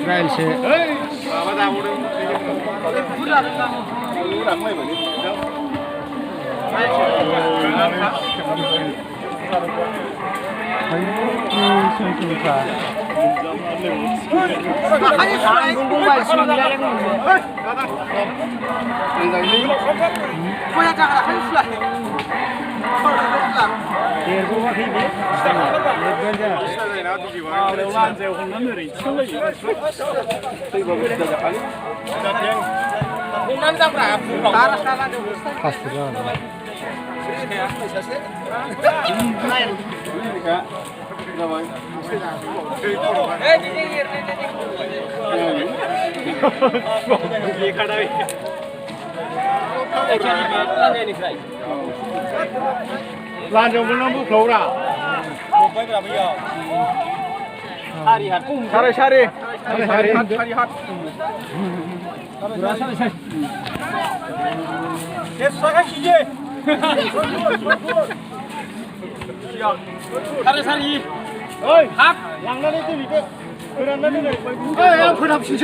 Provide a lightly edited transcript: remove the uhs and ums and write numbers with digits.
रायलसे Lanjut belum buka ora? Hari hat. Sari. Berasa sih. Kesakan kije. Sari. Oi, hak. Yang mana itu ikut? Kurang mana ni? Yang pernah sih.